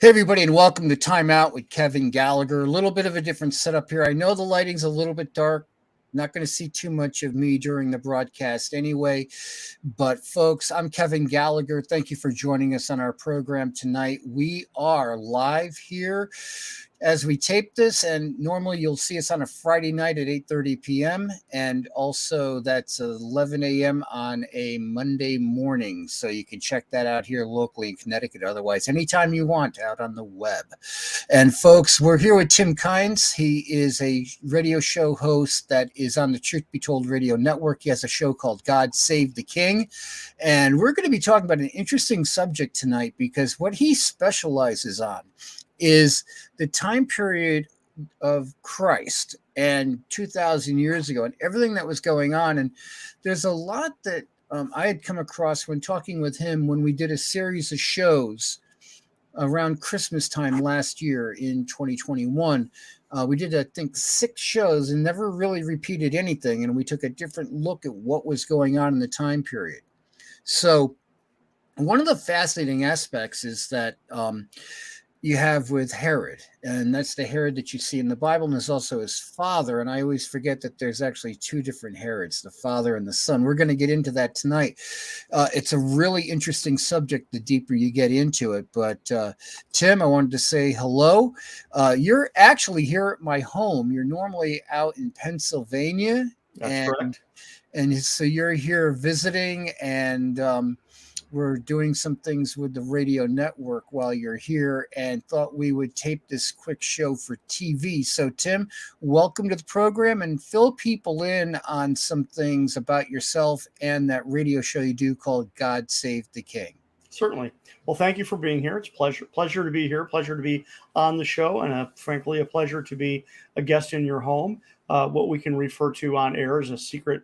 Hey, everybody, and welcome to Time Out with Kevin Gallagher. A little bit of a different setup here. I know the lighting's a little bit dark. Not going to see too much of me during the broadcast anyway. But, folks, I'm Kevin Gallagher. Thank you for joining us on our program tonight. We are live here as we tape this, and normally you'll see us on a Friday night at 8:30 p.m. and also that's 11 a.m. on a Monday morning. So you can check that out here locally in Connecticut. Otherwise, anytime you want out on the web. And folks, we're here with Tim Kynes. He is a radio show host that is on the Truth Be Told Radio Network. He has a show called God Save the King. And we're going to be talking about an interesting subject tonight because what he specializes on is the time period of Christ and 2,000 years ago and everything that was going on. And there's a lot that I had come across when talking with him when we did a series of shows around Christmas time last year in 2021. We did, I think, 6 shows and never really repeated anything. And we took a different look at what was going on in the time period. So one of the fascinating aspects is that you have with Herod, and that's the Herod that you see in the Bible, and there's also his father. And I always forget that there's actually 2 different Herods, the father and the son. We're going to get into that tonight. It's a really interesting subject the deeper you get into it. But Tim, I wanted to say hello. You're actually here at my home. You're normally out in Pennsylvania. That's correct. And so you're here visiting, and we're doing some things with the radio network while you're here and thought we would tape this quick show for TV. So, Tim, welcome to the program and fill people in on some things about yourself and that radio show you do called God Save the King. Certainly. Well, thank you for being here. It's a pleasure to be here, pleasure to be on the show, and frankly, a pleasure to be a guest in your home. What we can refer to on air as a secret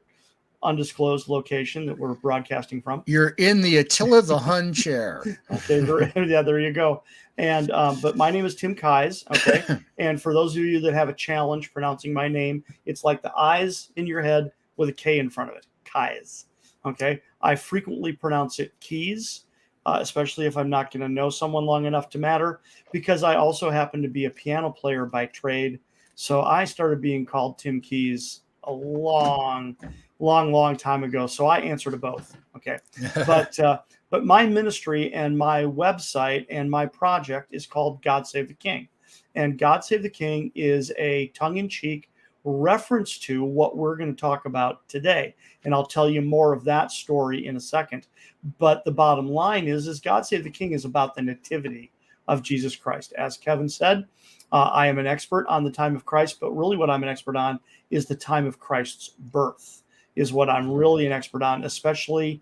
undisclosed location that we're broadcasting from. You're in the Attila the Hun chair. Okay, yeah, there you go. And but my name is Tim Kynes. Okay, and for those of you that have a challenge pronouncing my name, it's like the I's in your head with a K in front of it. Kynes. Okay, I frequently pronounce it Keys, especially if I'm not going to know someone long enough to matter, because I also happen to be a piano player by trade. So I started being called Tim Keys a long time ago. So I answer to both. Okay. But my ministry and my website and my project is called God Save the King. And God Save the King is a tongue-in-cheek reference to what we're going to talk about today. And I'll tell you more of that story in a second. But the bottom line is God Save the King is about the nativity of Jesus Christ. As Kevin said, I am an expert on the time of Christ, but really what I'm an expert on is the time of Christ's birth. Is what I'm really an expert on, especially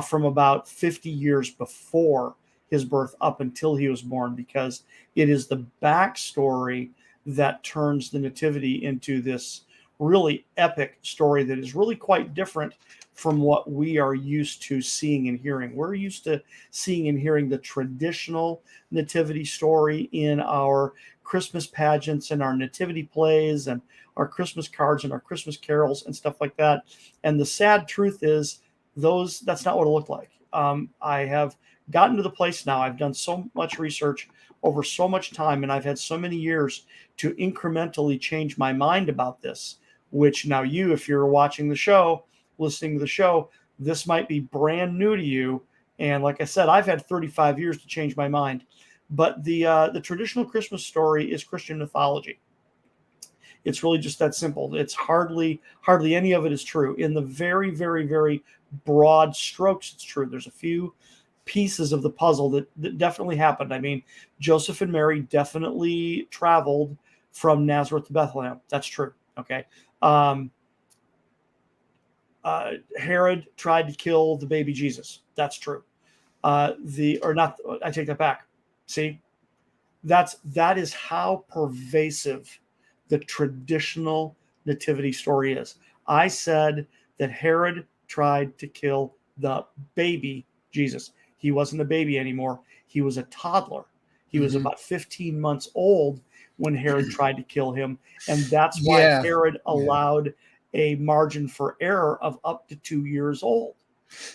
from about 50 years before his birth up until he was born, because it is the backstory that turns the nativity into this really epic story that is really quite different from what we are used to seeing and hearing. We're used to seeing and hearing the traditional nativity story in our Christmas pageants and our nativity plays and our Christmas cards and our Christmas carols and stuff like that. And the sad truth is that's not what it looked like. I have gotten to the place now. I've done so much research over so much time, and I've had so many years to incrementally change my mind about this, which now you, if you're watching the show, listening to the show, this might be brand new to you. And like I said, I've had 35 years to change my mind. But the traditional Christmas story is Christian mythology. It's really just that simple. It's hardly any of it is true. In the very, very, very broad strokes, it's true. There's a few pieces of the puzzle that definitely happened. I mean, Joseph and Mary definitely traveled from Nazareth to Bethlehem. That's true. Okay. Herod tried to kill the baby Jesus. That's true. I take that back. See, that is how pervasive the traditional nativity story is. I said that Herod tried to kill the baby Jesus. He wasn't a baby anymore. He was a toddler. He was about 15 months old when Herod tried to kill him. And that's why Herod allowed a margin for error of up to 2 years old.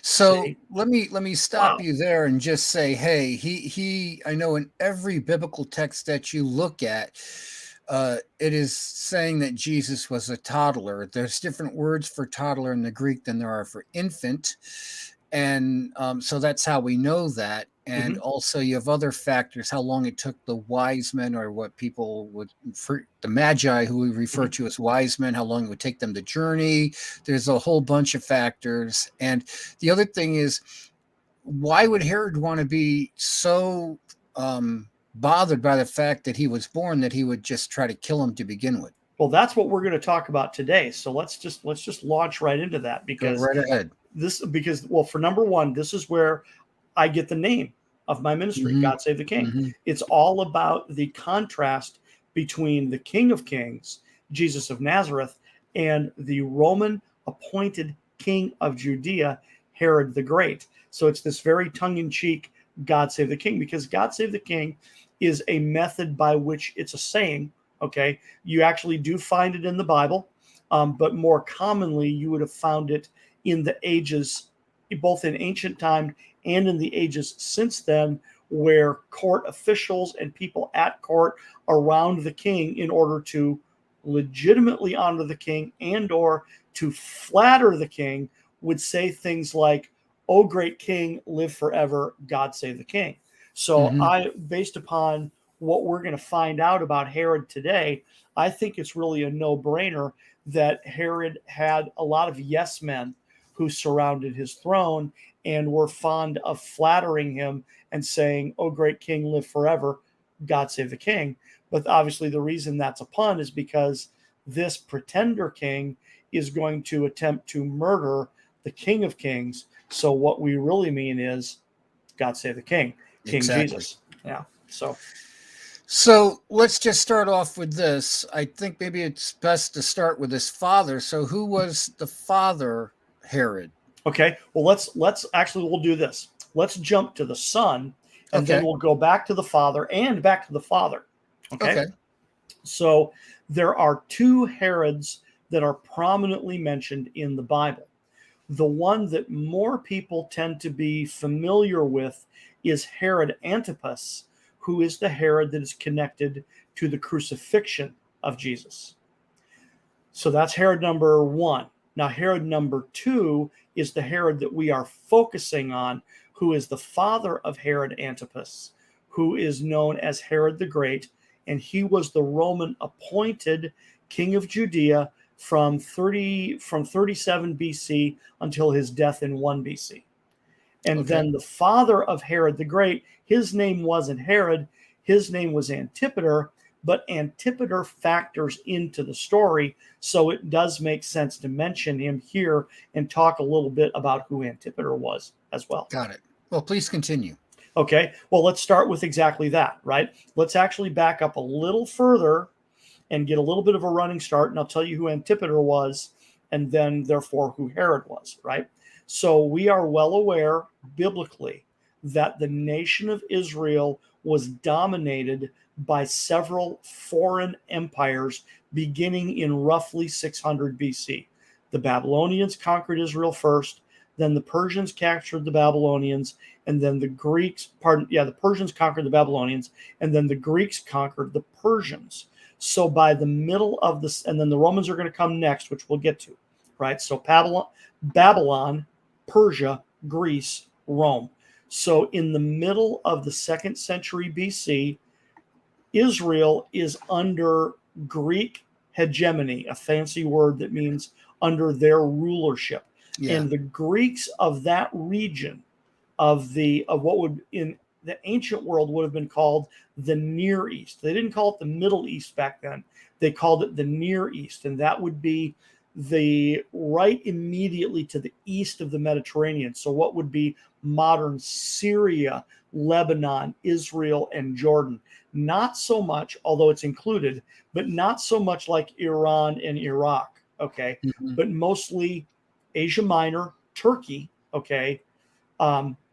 So See? let me stop Wow. you there and just say, hey, he I know in every biblical text that you look at, it is saying that Jesus was a toddler. There's different words for toddler in the Greek than there are for infant, and so that's how we know that. And Hmm. also, you have other factors: how long it took the wise men, or what people would, for the magi, who we refer Hmm. to as wise men, how long it would take them to journey. There's a whole bunch of factors, and the other thing is, why would Herod want to be so bothered by the fact that he was born that he would just try to kill him to begin with? Well, that's what we're going to talk about today. So let's just launch right into that Go because right ahead. well, for number one, this is where I get the name of my ministry, Hmm. God Save the King. Hmm. It's all about the contrast between the King of Kings, Jesus of Nazareth, and the Roman appointed King of Judea, Herod the Great. So it's this very tongue-in-cheek God Save the King, because God Save the King is a method by which it's a saying. Okay, you actually do find it in the Bible, but more commonly you would have found it in the ages, both in ancient time and in the ages since then, where court officials and people at court around the king, in order to legitimately honor the king and or to flatter the king, would say things like, "Oh great king, live forever, God save the king." So Hmm. I, based upon what we're going to find out about Herod today, I think it's really a no-brainer that Herod had a lot of yes men who surrounded his throne and were fond of flattering him and saying, "Oh, great king, live forever, God save the king." But obviously, the reason that's a pun is because this pretender king is going to attempt to murder the King of Kings. So, what we really mean is, God save the king, King Exactly. Jesus. Yeah. So, So let's just start off with this. I think maybe it's best to start with his father. So who was the father, Herod? okay. Well, let's actually we'll do this. Let's jump to the son, and then Okay. we'll go back to the father and back to the father. Okay. Okay. So there are two Herods that are prominently mentioned in the Bible. The one that more people tend to be familiar with is Herod Antipas, who is the Herod that is connected to the crucifixion of Jesus. So that's Herod number one. Now, Herod number two is the Herod that we are focusing on, who is the father of Herod Antipas, who is known as Herod the Great. And he was the Roman appointed king of Judea from 37 BC until his death in 1 BC. And Okay. then the father of Herod the Great, his name wasn't Herod, his name was Antipater, but Antipater factors into the story. So it does make sense to mention him here and talk a little bit about who Antipater was as well. Got it. Well, please continue. Okay, well, let's start with exactly that, right? Let's actually back up a little further and get a little bit of a running start, and I'll tell you who Antipater was, and then therefore who Herod was, right? So we are well aware biblically that the nation of Israel was dominated by several foreign empires beginning in roughly 600 BC. The Babylonians conquered Israel first, then the Persians captured the Babylonians, and then the the Persians conquered the Babylonians, and then the Greeks conquered the Persians. So by the middle of this, and then the Romans are going to come next, which we'll get to, right? So Babylon, Persia, Greece, Rome. So in the middle of the 2nd century BC, Israel is under Greek hegemony, a fancy word that means under their rulership. Yeah. And the Greeks of that region, of what would in the ancient world would have been called the Near East. They didn't call it the Middle East back then. They called it the Near East, and that would be the right immediately to the east of the Mediterranean. So what would be modern Syria, Lebanon, Israel, and Jordan. Not so much, although it's included, but not so much like Iran and Iraq, okay? Hmm. But mostly Asia Minor, Turkey, okay?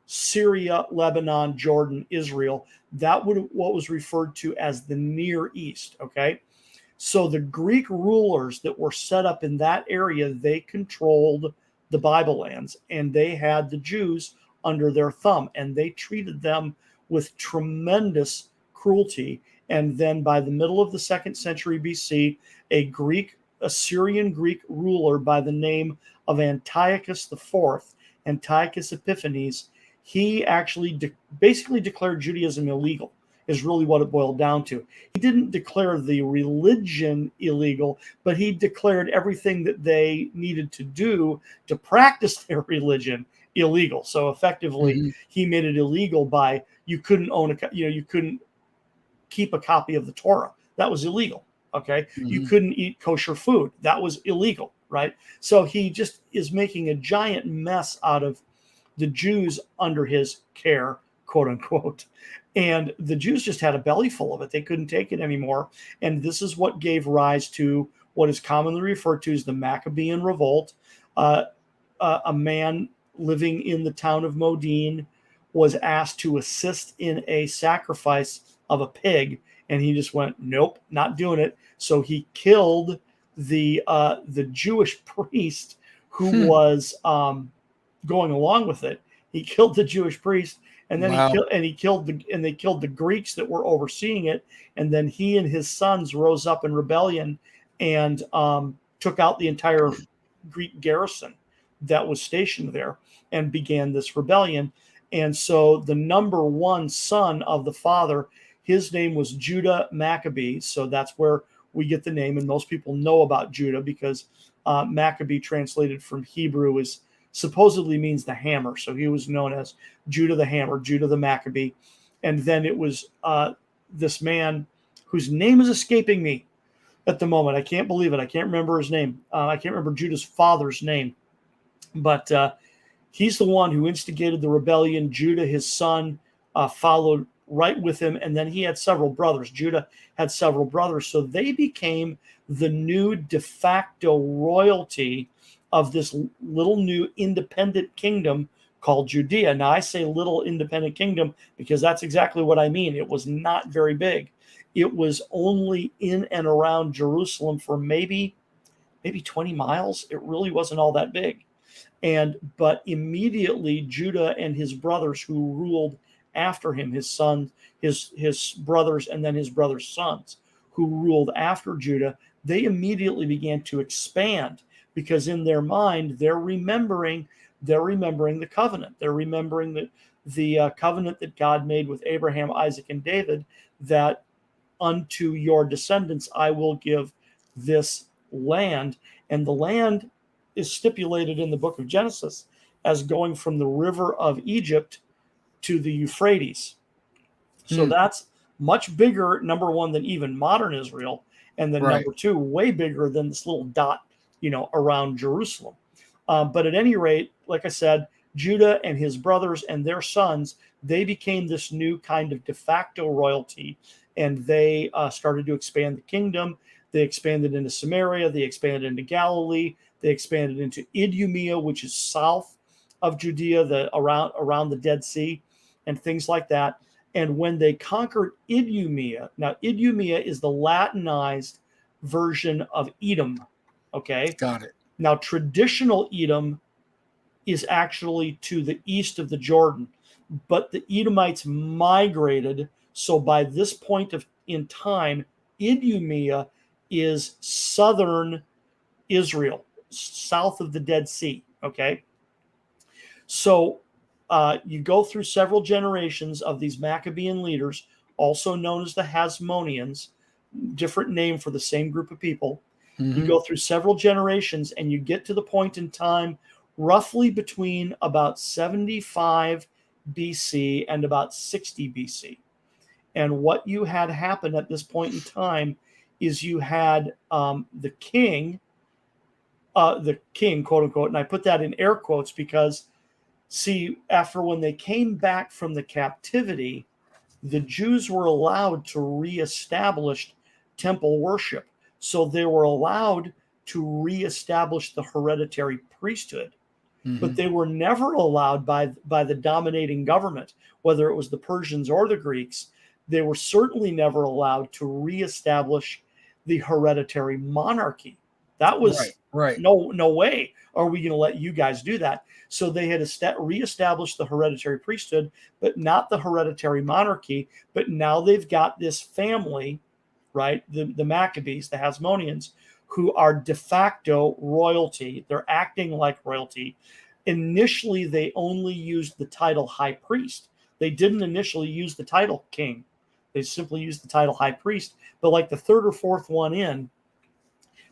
Syria, Lebanon, Jordan, Israel. That would what was referred to as the Near East. Okay, so the Greek rulers that were set up in that area, they controlled the Bible lands, and they had the Jews under their thumb, and they treated them with tremendous cruelty. And then by the middle of the 2nd century BC, a Syrian Greek ruler by the name of Antiochus IV, Antiochus Epiphanes, he actually basically declared Judaism illegal, is really what it boiled down to. He didn't declare the religion illegal, but he declared everything that they needed to do to practice their religion illegal. So effectively, he made it illegal by you couldn't keep a copy of the Torah. That was illegal. Okay. You couldn't eat kosher food. That was illegal. Right. So he just is making a giant mess out of the Jews under his care, quote unquote. And the Jews just had a belly full of it. They couldn't take it anymore. And this is what gave rise to what is commonly referred to as the Maccabean Revolt. A man living in the town of Modin was asked to assist in a sacrifice of a pig, and he just went, nope, not doing it. So he killed the Jewish priest who was going along with it. He killed the Jewish priest, and then they killed the Greeks that were overseeing it. And then he and his sons rose up in rebellion and took out the entire Greek garrison that was stationed there and began this rebellion. And so the number one son of the father, his name was Judah Maccabee. So that's where we get the name. And most people know about Judah because Maccabee, translated from Hebrew, is supposedly means the hammer. So he was known as Judah the Hammer, Judah the Maccabee. And then it was this man whose name is escaping me at the moment. I can't believe it. I can't remember his name. I can't remember Judah's father's name. But he's the one who instigated the rebellion. Judah, his son, followed right with him. And then he had several brothers. Judah had several brothers. So they became the new de facto royalty of this little new independent kingdom called Judea. Now, I say little independent kingdom because that's exactly what I mean. It was not very big. It was only in and around Jerusalem for maybe 20 miles. It really wasn't all that big. But immediately Judah and his brothers who ruled after him, his son, his brothers, and then his brothers' sons who ruled after Judah, they immediately began to expand because in their mind, they're remembering the covenant. They're remembering the covenant that God made with Abraham, Isaac, and David, that unto your descendants I will give this land. And the land is stipulated in the book of Genesis as going from the river of Egypt to the Euphrates. So that's much bigger, number one, than even modern Israel. And then number two, way bigger than this little dot, around Jerusalem. But at any rate, like I said, Judah and his brothers and their sons, they became this new kind of de facto royalty, and they started to expand the kingdom. They expanded into Samaria. They expanded into Galilee. They expanded into Idumea, which is south of Judea, around the Dead Sea, and things like that. And when they conquered Idumea, now Idumea is the Latinized version of Edom. Okay, got it. Now traditional Edom is actually to the east of the Jordan, but the Edomites migrated. So by this point in time, Idumea is southern Israel, south of the Dead Sea. Okay, so you go through several generations of these Maccabean leaders, also known as the Hasmoneans, different name for the same group of people. You go through several generations and you get to the point in time roughly between about 75 BC and about 60 BC. And what you had happen at this point in time is you had the king, quote unquote, and I put that in air quotes because, see, after when they came back from the captivity, the Jews were allowed to reestablish temple worship. So they were allowed to reestablish the hereditary priesthood, but they were never allowed by the dominating government, whether it was the Persians or the Greeks. They were certainly never allowed to reestablish the hereditary monarchy. That was right. no way are we going to let you guys do that. So they had reestablished the hereditary priesthood, but not the hereditary monarchy. But now they've got this family, right? The Maccabees, the Hasmoneans, who are de facto royalty. They're acting like royalty. Initially, they only used the title high priest. They didn't initially use the title king. They simply used the title high priest. But like the third or fourth one in,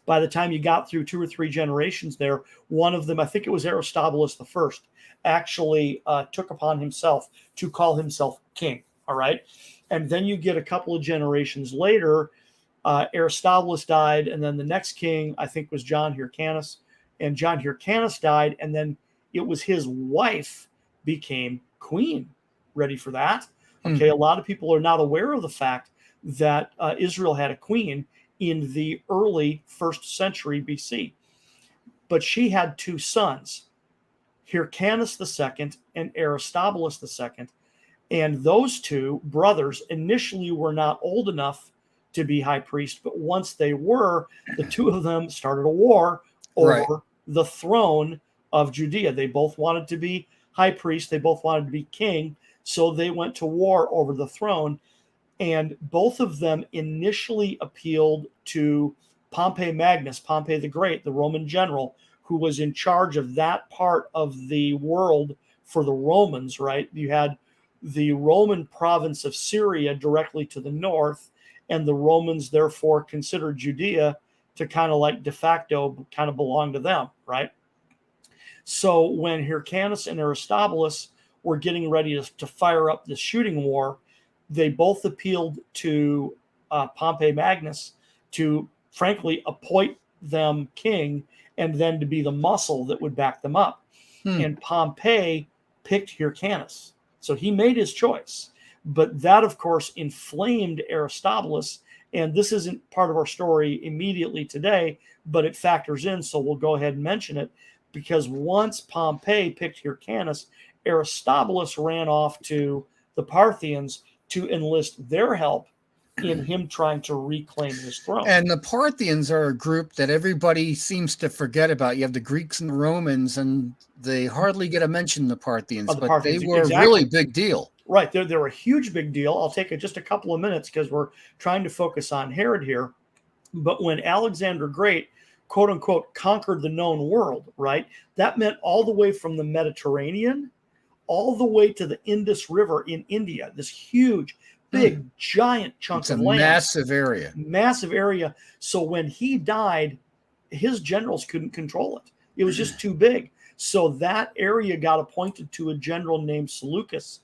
by the time you got through 2 or 3 generations there, one of them, I think it was Aristobulus the first, actually took upon himself to call himself king. All right. And then you get a couple of generations later, Aristobulus died, and then the next king, I think, was John Hyrcanus. And John Hyrcanus died, and then it was his wife became queen. Ready for that? Okay, a lot of people are not aware of the fact that Israel had a queen in the early 1st century BC. But she had 2 sons, Hyrcanus II and Aristobulus II. And those 2 brothers initially were not old enough to be high priest, but once they were, the 2 of them started a war over the throne of Judea. They both wanted to be high priest. They both wanted to be king. So they went to war over the throne. And both of them initially appealed to Pompey Magnus, Pompey the Great, the Roman general, who was in charge of that part of the world for the Romans, right? You had the Roman province of Syria directly to the north, and the Romans therefore considered Judea to kind of like de facto kind of belong to them, right? So when Hyrcanus and Aristobulus were getting ready to fire up the shooting war, they both appealed to Pompey Magnus to, frankly, appoint them king and then to be the muscle that would back them up. And Pompey picked Hyrcanus. So he made his choice. But that, of course, inflamed Aristobulus. And this isn't part of our story immediately today, but it factors in. So we'll go ahead and mention it. Because once Pompey picked Hyrcanus, Aristobulus ran off to the Parthians to enlist their help in him trying to reclaim his throne. And the Parthians are a group that everybody seems to forget about. You have the Greeks and the Romans, and they hardly get a mention, the Parthians, but they were a really big deal. Right. They're a huge big deal. I'll take just a couple of minutes because we're trying to focus on Herod here. But when Alexander Great, quote unquote, conquered the known world, right, that meant all the way from the Mediterranean all the way to the Indus River in India, this huge, big, giant chunk of land. Massive area. Massive area. So when he died, his generals couldn't control it. It was just too big. So that area got appointed to a general named Seleucus.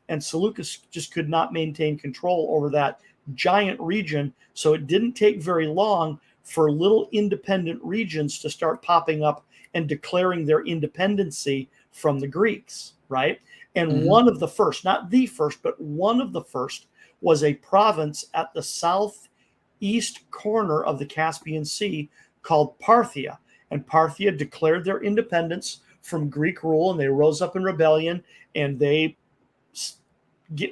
And Seleucus just could not maintain control over that giant region. So it didn't take very long for little independent regions to start popping up and declaring their independency from the Greeks, right? And one of the first, not the first, but one of the first was a province at the southeast corner of the Caspian Sea called Parthia. And Parthia declared their independence from Greek rule, and they rose up in rebellion, and they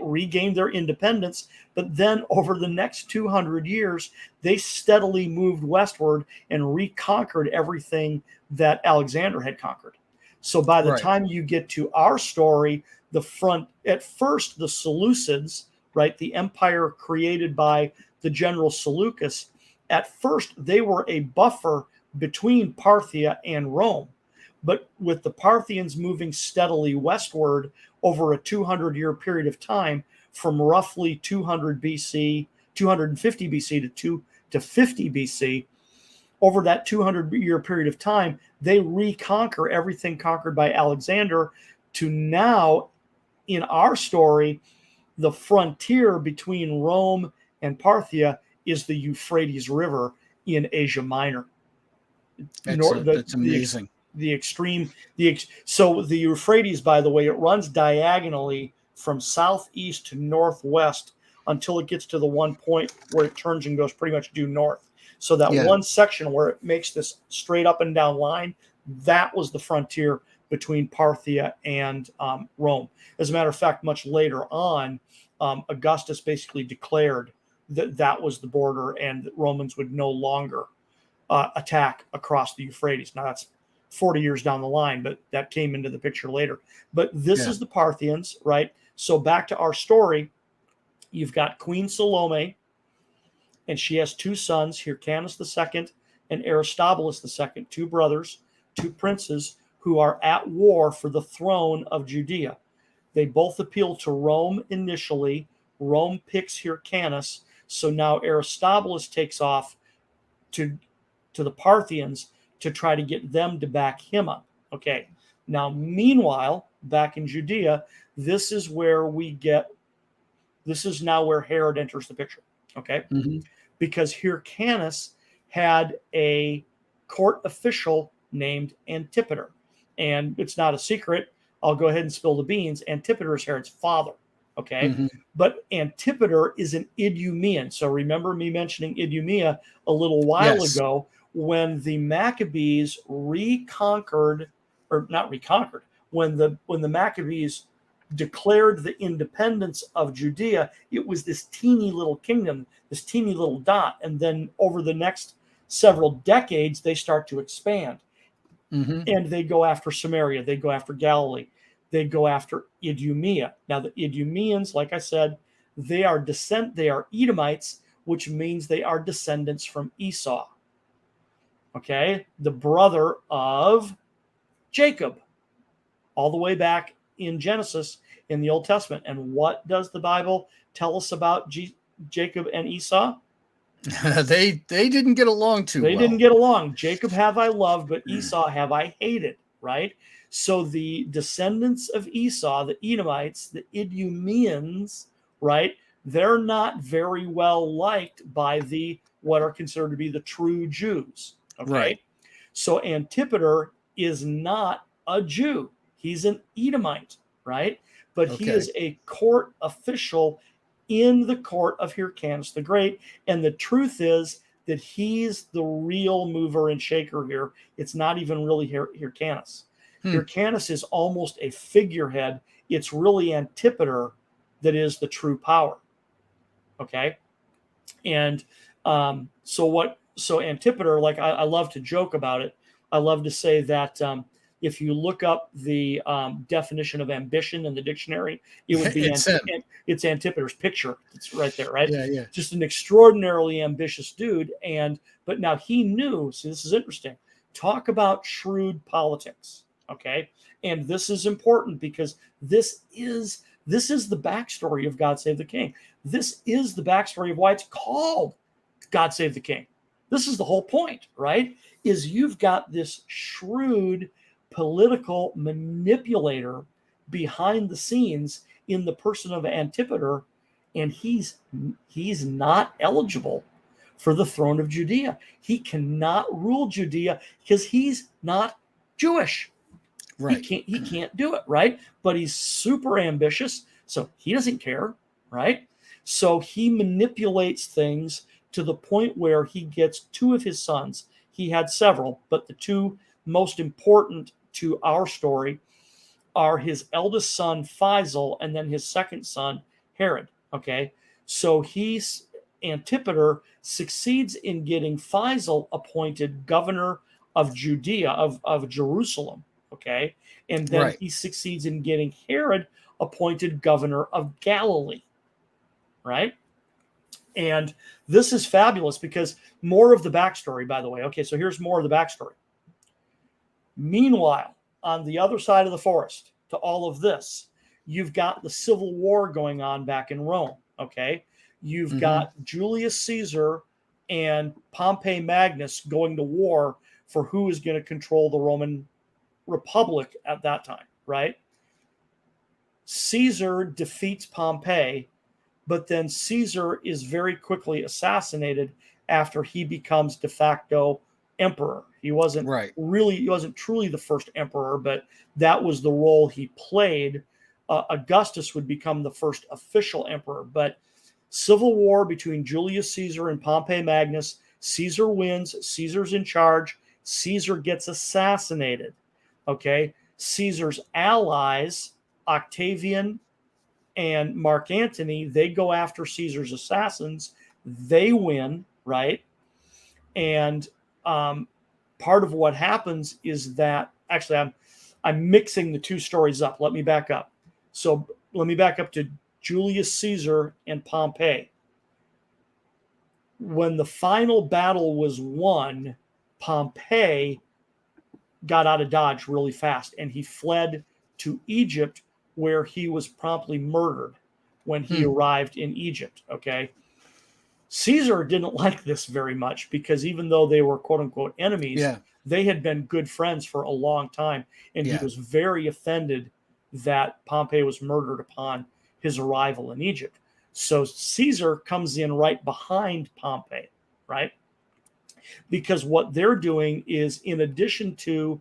regained their independence. But then over the next 200 years, they steadily moved westward and reconquered everything that Alexander had conquered. So by the time you get to our story, at first, the Seleucids, right, the empire created by the general Seleucus, at first they were a buffer between Parthia and Rome. But with the Parthians moving steadily westward over a 200-year period of time, from roughly 200 BC, 250 BC to 50 BC, over that 200-year period of time, they reconquer everything conquered by Alexander to now, in our story, the frontier between Rome and Parthia is the Euphrates River in Asia Minor. That's amazing. So the Euphrates, by the way, it runs diagonally from southeast to northwest until it gets to the one point where it turns and goes pretty much due north. So that one section where it makes this straight up and down line, that was the frontier between Parthia and Rome. As a matter of fact, much later on, Augustus basically declared that was the border and that Romans would no longer attack across the Euphrates. Now that's 40 years down the line, but that came into the picture later. But this is the Parthians, right? So back to our story, you've got Queen Salome, and she has two sons, Hyrcanus II and Aristobulus II, two brothers, two princes who are at war for the throne of Judea. They both appeal to Rome initially. Rome picks Hyrcanus. So now Aristobulus takes off to the Parthians to try to get them to back him up. Okay. Now, meanwhile, back in Judea, this is now where Herod enters the picture. Okay. Mm-hmm. Because Hyrcanus had a court official named Antipater. And it's not a secret. I'll go ahead and spill the beans. Antipater is Herod's father. Okay. Mm-hmm. But Antipater is an Idumean. So remember me mentioning Idumea a little while ago when the Maccabees when the Maccabees declared the independence of Judea, it was this teeny little kingdom, this teeny little dot. And then over the next several decades, they start to expand. Mm-hmm. And they go after Samaria, they go after Galilee, they go after Idumea. Now the Idumeans, like I said, they are Edomites, which means they are descendants from Esau. Okay, the brother of Jacob, all the way back in Genesis in the Old Testament. And what does the Bible tell us about Jacob and Esau? They didn't get along too well. They didn't get along. Jacob have I loved, but Esau have I hated, right? So the descendants of Esau, the Edomites, the Idumeans, right? They're not very well liked by what are considered to be the true Jews. Okay. Right. So Antipater is not a Jew. He's an Edomite, right? But he is a court official in the court of Hyrcanus the Great. And the truth is that he's the real mover and shaker here. It's not even really Hyrcanus. Hyrcanus is almost a figurehead. It's really Antipater that is the true power. Okay. And so Antipater, like I love to joke about it. I love to say that if you look up the definition of ambition in the dictionary, it would be it's Antipater's picture. It's right there, right? Yeah. Just an extraordinarily ambitious dude. But now he knew. See, this is interesting. Talk about shrewd politics. Okay, and this is important because this is the backstory of God Save the King. This is the backstory of why it's called God Save the King. This is the whole point, right? Is you've got this shrewd political manipulator behind the scenes in the person of Antipater, and he's not eligible for the throne of Judea. He cannot rule Judea because he's not Jewish. Right. He can't do it, right? But he's super ambitious, so he doesn't care, right? So he manipulates things to the point where he gets two of his sons. He had several, but the two most important to our story are his eldest son, Faisal, and then his second son, Herod. Okay, so Antipater succeeds in getting Faisal appointed governor of Judea, of Jerusalem. Okay, and then he succeeds in getting Herod appointed governor of Galilee. Right? And this is fabulous because more of the backstory, by the way. Okay, so here's more of the backstory. Meanwhile, on the other side of the forest to all of this, you've got the civil war going on back in Rome. Okay, you've got Julius Caesar and Pompey Magnus going to war for who is going to control the Roman Republic at that time, right? Caesar defeats Pompey, but then Caesar is very quickly assassinated after he becomes de facto emperor. He wasn't truly the first emperor, but that was the role he played. Augustus would become the first official emperor, but civil war between Julius Caesar and Pompey Magnus. Caesar wins. Caesar's in charge. Caesar gets assassinated. Okay. Caesar's allies, Octavian and Mark Antony, they go after Caesar's assassins. They win, right? And part of what happens is that actually I'm mixing the two stories up. Let me back up. So let me back up to Julius Caesar and Pompey. When the final battle was won, Pompey got out of Dodge really fast and he fled to Egypt, where he was promptly murdered when he arrived in Egypt. Okay. Caesar didn't like this very much because even though they were quote unquote enemies, they had been good friends for a long time. And he was very offended that Pompey was murdered upon his arrival in Egypt. So Caesar comes in right behind Pompey, right? Because what they're doing is, in addition to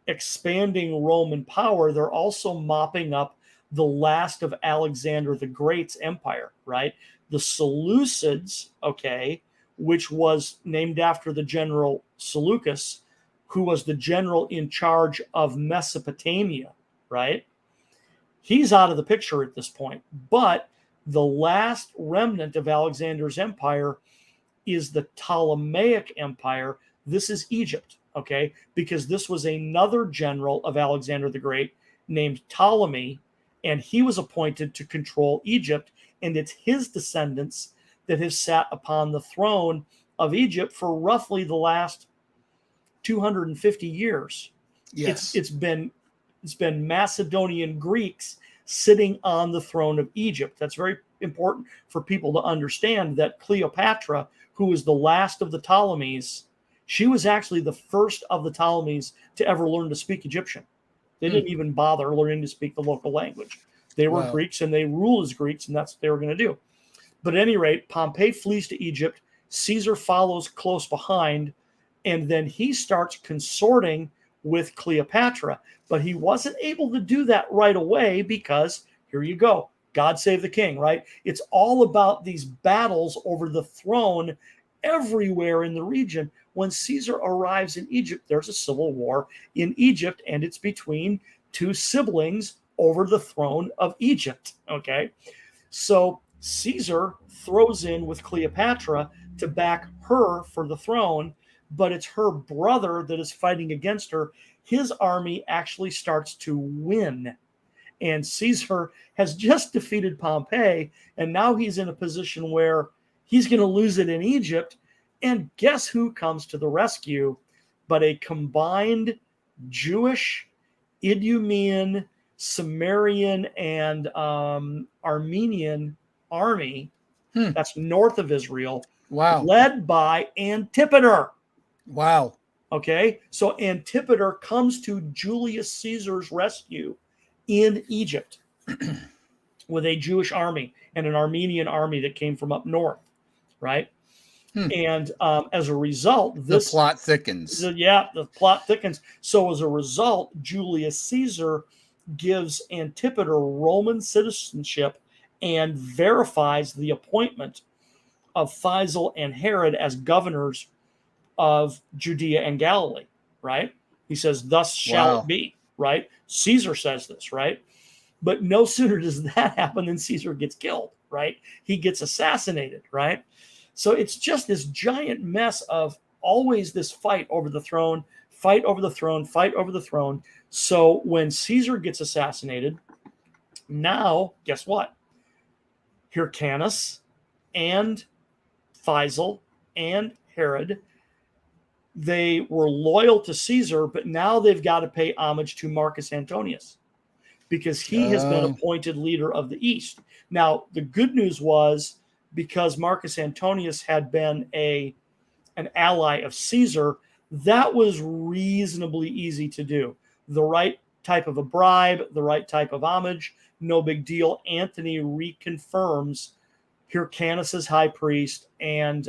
expanding Roman power, they're also mopping up the last of Alexander the Great's empire, right? The Seleucids, okay, which was named after the general Seleucus, who was the general in charge of Mesopotamia, right? He's out of the picture at this point. But the last remnant of Alexander's empire is the Ptolemaic Empire. This is Egypt, okay? Because this was another general of Alexander the Great named Ptolemy, and he was appointed to control Egypt, and it's his descendants that have sat upon the throne of Egypt for roughly the last 250 years. Yes. It's been Macedonian Greeks sitting on the throne of Egypt. That's very important for people to understand that Cleopatra, who was the last of the Ptolemies, she was actually the first of the Ptolemies to ever learn to speak Egyptian. They didn't even bother learning to speak the local language. They were Greeks and they ruled as Greeks, and that's what they were going to do. But at any rate, Pompey flees to Egypt. Caesar follows close behind, and then he starts consorting with Cleopatra. But he wasn't able to do that right away because, here you go, God save the king, right? It's all about these battles over the throne everywhere in the region. When Caesar arrives in Egypt, there's a civil war in Egypt, and it's between two siblings over the throne of Egypt, okay? So Caesar throws in with Cleopatra to back her for the throne, but it's her brother that is fighting against her. His army actually starts to win, and Caesar has just defeated Pompey, and now he's in a position where he's going to lose it in Egypt. And guess who comes to the rescue but a combined Jewish, Idumean, Sumerian, and Armenian army that's north of Israel, led by Antipater. Wow. Okay, so Antipater comes to Julius Caesar's rescue in Egypt with a Jewish army and an Armenian army that came from up north, right? And as a result, the plot thickens. The plot thickens. So as a result, Julius Caesar gives Antipater Roman citizenship and verifies the appointment of Faisal and Herod as governors of Judea and Galilee, right? He says, thus shall it be, right? Caesar says this, right? But no sooner does that happen than Caesar gets killed, right? He gets assassinated, right? So it's just this giant mess of always this fight over the throne, fight over the throne, fight over the throne. So when Caesar gets assassinated, now, guess what? Hyrcanus and Faisal and Herod, they were loyal to Caesar, but now they've got to pay homage to Marcus Antonius because he has been appointed leader of the East. Now, the good news was, because Marcus Antonius had been an ally of Caesar, that was reasonably easy to do. The right type of a bribe, the right type of homage, no big deal. Antony reconfirms Hyrcanus as high priest and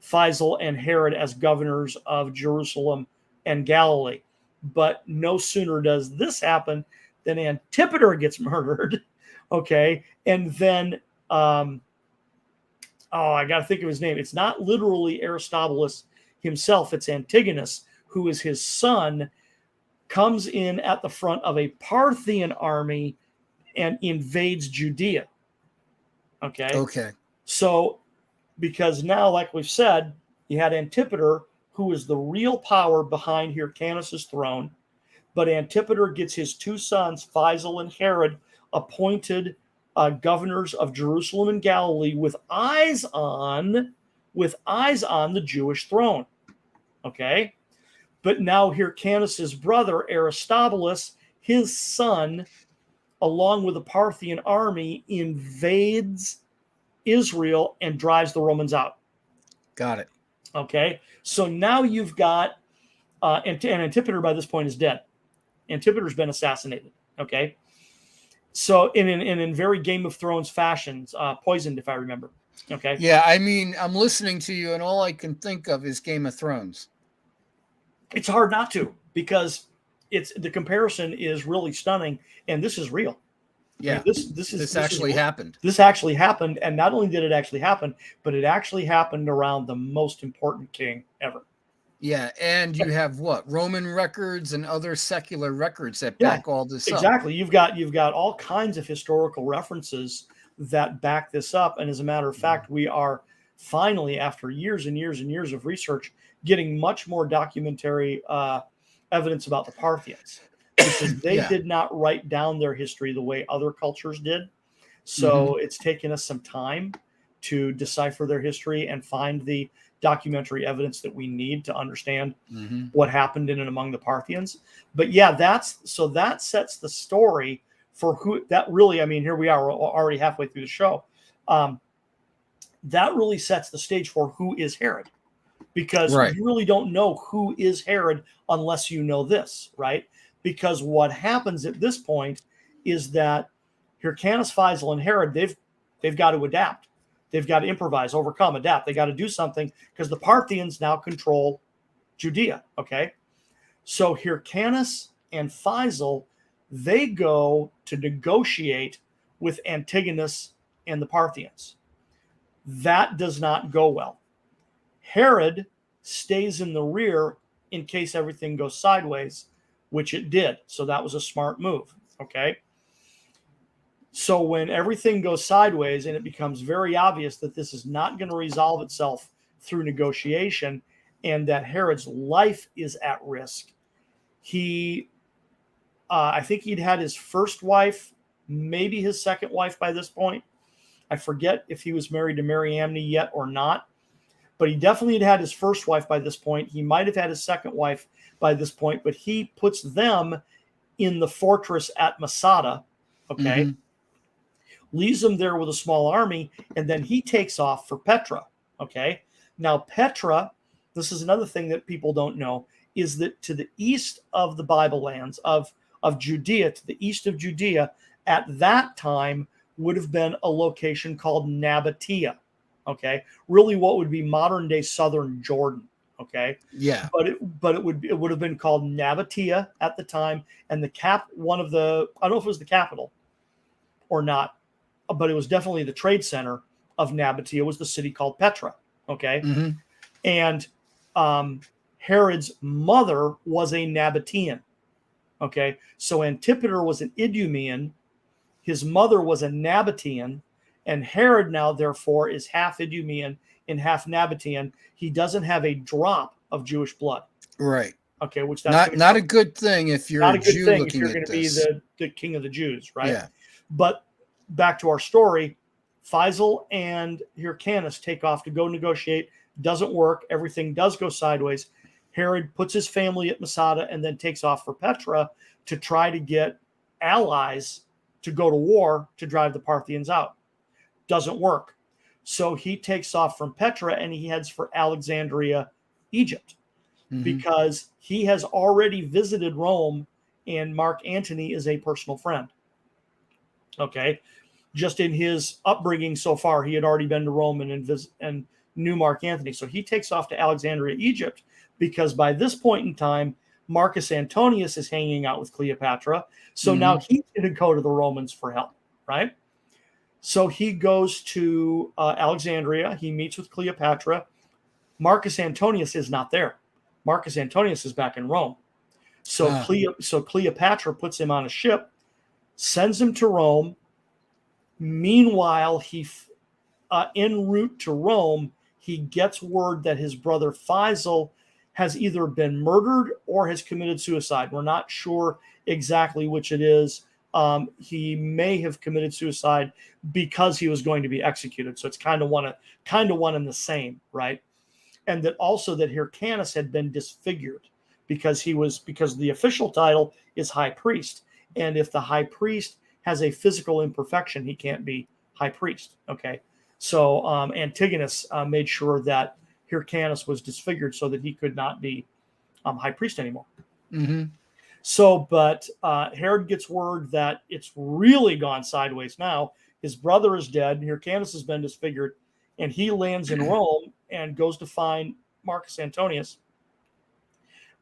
Faisal and Herod as governors of Jerusalem and Galilee. But no sooner does this happen than Antipater gets murdered, okay? And then I got to think of his name. It's not literally Aristobulus himself. It's Antigonus, who is his son, comes in at the front of a Parthian army and invades Judea. Okay. Okay. So, because now, like we've said, you had Antipater, who is the real power behind Hyrcanus' throne. But Antipater gets his two sons, Faisal and Herod, appointed governors of Jerusalem and Galilee with eyes on the Jewish throne. Okay? But now Hyrcanus' brother, Aristobulus, his son, along with the Parthian army, invades Israel and drives the Romans out. Got it. Okay? So now you've got, and Antipater by this point is dead. Antipater's been assassinated. Okay? So in very Game of Thrones fashions, poisoned, if I remember. Okay? Yeah, I mean, I'm listening to you, and all I can think of is Game of Thrones. It's hard not to, because the comparison is really stunning, and this is real. Yeah, I mean, this actually happened. This actually happened, and not only did it actually happen, but it actually happened around the most important king ever. Yeah, and you have what? Roman records and other secular records that back all this up. Exactly. You've got all kinds of historical references that back this up, and as a matter of fact, we are finally, after years and years and years of research, getting much more documentary evidence about the Parthians, because they did not write down their history the way other cultures did. So it's taken us some time to decipher their history and find the documentary evidence that we need to understand what happened in and among the Parthians. But yeah, that sets the story for who that really, I mean, here we are, we're already halfway through the show. That really sets the stage for who is Herod, because you really don't know who is Herod unless you know this, right? Because what happens at this point is that Hyrcanus, Faisal, and Herod, they've got to adapt. They've got to improvise, overcome, adapt. They got to do something, because the Parthians now control Judea, okay? So Hyrcanus and Faisal, they go to negotiate with Antigonus and the Parthians. That does not go well. Herod stays in the rear in case everything goes sideways, which it did. So that was a smart move, okay? So when everything goes sideways and it becomes very obvious that this is not going to resolve itself through negotiation and that Herod's life is at risk, I think he'd had his first wife, maybe his second wife by this point. I forget if he was married to Mariamne yet or not, but he definitely had his first wife by this point. He might have had his second wife by this point, but he puts them in the fortress at Masada, okay? Leaves them there with a small army, and then he takes off for Petra, okay? Now, Petra, this is another thing that people don't know, is that to the east of the Bible lands, of Judea, to the east of Judea, at that time would have been a location called Nabatea, okay? Really what would be modern-day southern Jordan, okay? Yeah. But it would have been called Nabatea at the time, and I don't know if it was the capital or not, but it was definitely the trade center of Nabatea, was the city called Petra, okay? And Herod's mother was a Nabatean, okay? So Antipater was an Idumean, his mother was a Nabatean, and Herod now, therefore, is half Idumean and half Nabatean. He doesn't have a drop of Jewish blood. Right. Okay, which that's not a good thing if you're not a a good Jew thing if looking you're at going to be this. the king of the Jews, right? Yeah. But back to our story, Faisal and Hyrcanus take off to go negotiate. Doesn't work. Everything does go sideways. Herod puts his family at Masada and then takes off for Petra to try to get allies to go to war to drive the Parthians out. Doesn't work. So he takes off from Petra and he heads for Alexandria, Egypt, because he has already visited Rome and Mark Antony is a personal friend. Okay. Just in his upbringing so far, he had already been to Rome and knew Mark Antony. So he takes off to Alexandria, Egypt, because by this point in time, Marcus Antonius is hanging out with Cleopatra. So now he's going to go to the Romans for help, right? So he goes to Alexandria. He meets with Cleopatra. Marcus Antonius is not there. Marcus Antonius is back in Rome. So Cleopatra puts him on a ship, sends him to Rome. Meanwhile, he en route to Rome, he gets word that his brother Faisal has either been murdered or has committed suicide. We're not sure exactly which it is. He may have committed suicide because he was going to be executed. So it's kind of one and the same, right? And that also that Hyrcanus had been disfigured because the official title is high priest. And if the high priest has a physical imperfection, he can't be high priest. Okay. So Antigonus made sure that Hyrcanus was disfigured so that he could not be high priest anymore. Mm-hmm. So, but Herod gets word that it's really gone sideways now. His brother is dead. Hyrcanus has been disfigured, and he lands in Rome and goes to find Marcus Antonius.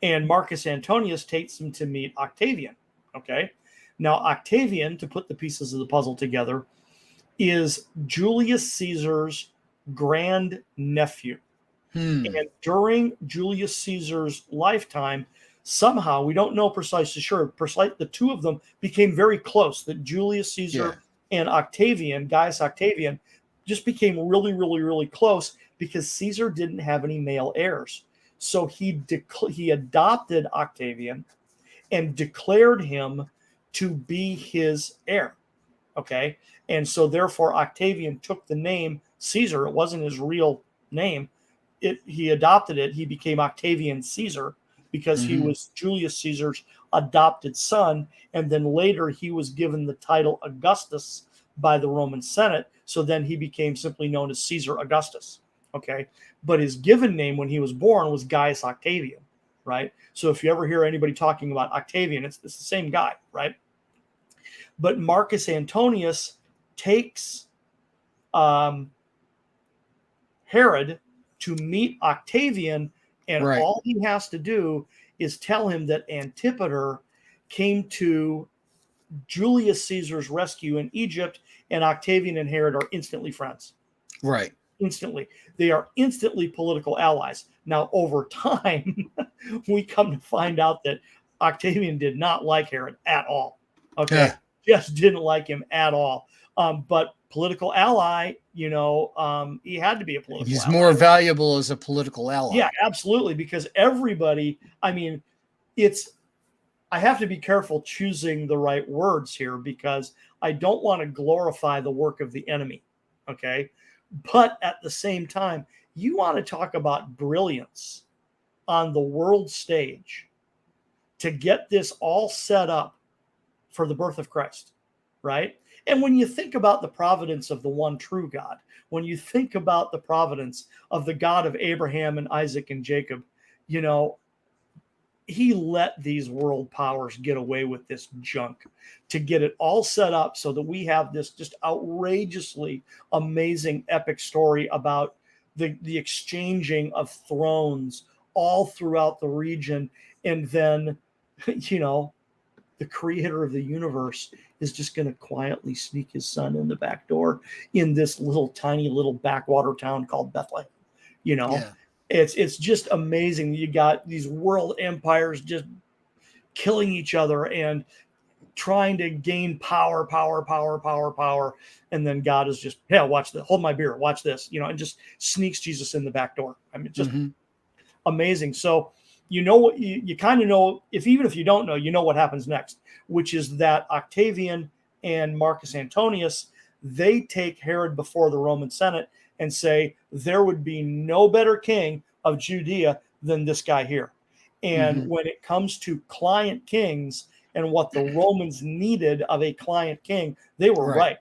And Marcus Antonius takes him to meet Octavian. Okay. Now, Octavian, to put the pieces of the puzzle together, is Julius Caesar's grand nephew. And during Julius Caesar's lifetime, somehow, we don't know precisely sure, the two of them became very close, that Julius Caesar and Octavian, Gaius Octavian, just became really, really, really close because Caesar didn't have any male heirs. So he adopted Octavian and declared him to be his heir. Okay. And so therefore Octavian took the name Caesar. It wasn't his real name. He adopted it. He became Octavian Caesar because he was Julius Caesar's adopted son. And then later he was given the title Augustus by the Roman Senate. So then he became simply known as Caesar Augustus. Okay. But his given name when he was born was Gaius Octavian, right? So if you ever hear anybody talking about Octavian, it's the same guy, right? But Marcus Antonius takes Herod to meet Octavian, and all he has to do is tell him that Antipater came to Julius Caesar's rescue in Egypt, and Octavian and Herod are instantly friends. Right. Instantly. They are instantly political allies. Now, over time, we come to find out that Octavian did not like Herod at all. Okay. Just didn't like him at all. But political ally, he had to be a political He's ally. more valuable as a political ally. Yeah, absolutely. Because everybody, I have to be careful choosing the right words here because I don't want to glorify the work of the enemy. Okay. But at the same time, you want to talk about brilliance on the world stage to get this all set up for the birth of Christ, right? And when you think about the providence of the one true God, when you think about the providence of the God of Abraham and Isaac and Jacob, he let these world powers get away with this junk to get it all set up so that we have this just outrageously amazing epic story about the exchanging of thrones all throughout the region. And then, the creator of the universe is just going to quietly sneak his son in the back door in this tiny little backwater town called Bethlehem. It's just amazing. You got these world empires just killing each other and trying to gain power. And then God is just, watch this, hold my beer, watch this, and just sneaks Jesus in the back door. I mean, just amazing. So, what you kind of know, even if you don't know, what happens next, which is that Octavian and Marcus Antonius, they take Herod before the Roman Senate and say there would be no better king of Judea than this guy here. And when it comes to client kings and what the Romans needed of a client king, they were right.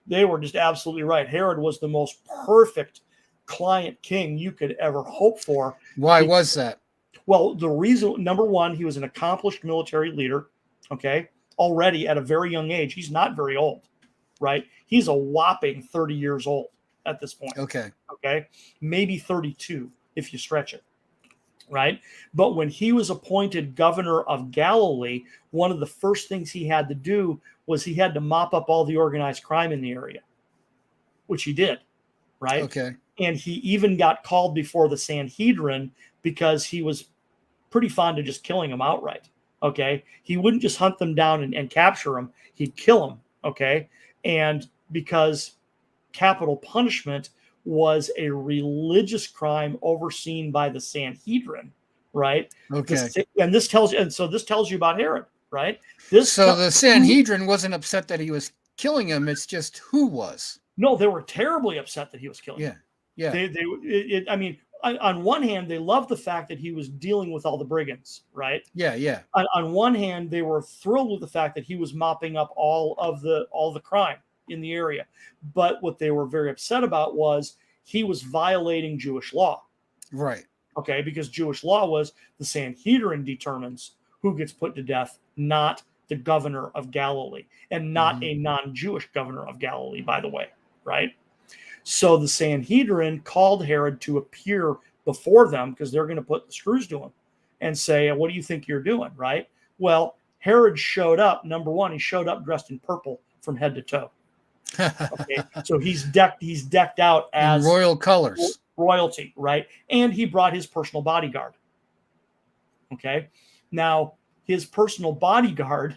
They were just absolutely right. Herod was the most perfect client king you could ever hope for. Why was that? Well, the reason, number one, he was an accomplished military leader, okay, already at a very young age. He's not very old, right? He's a whopping 30 years old at this point. Okay. Maybe 32 if you stretch it, right? But when he was appointed governor of Galilee, one of the first things he had to do was he had to mop up all the organized crime in the area, which he did, right? Okay. And he even got called before the Sanhedrin because he was pretty fond of just killing them outright. Okay. He wouldn't just hunt them down and capture them. He'd kill them. Okay. And because capital punishment was a religious crime overseen by the Sanhedrin, right? Okay. And this tells you about Herod, right? So the Sanhedrin wasn't upset that he was killing him. It's just who was. No, they were terribly upset that he was killing him. Yeah. I mean, on one hand, they loved the fact that he was dealing with all the brigands, right? Yeah. On one hand, they were thrilled with the fact that he was mopping up all the crime in the area. But what they were very upset about was he was violating Jewish law. Right. Okay, because Jewish law was the Sanhedrin determines who gets put to death, not the governor of Galilee, and not a non-Jewish governor of Galilee, by the way, right? So the Sanhedrin called Herod to appear before them because they're going to put the screws to him and say, what do you think you're doing, right? Well, Herod showed up. Number one, he showed up dressed in purple from head to toe. Okay, so he's decked out as in royal colors, royalty, right? And he brought his personal bodyguard. Okay, now his personal bodyguard.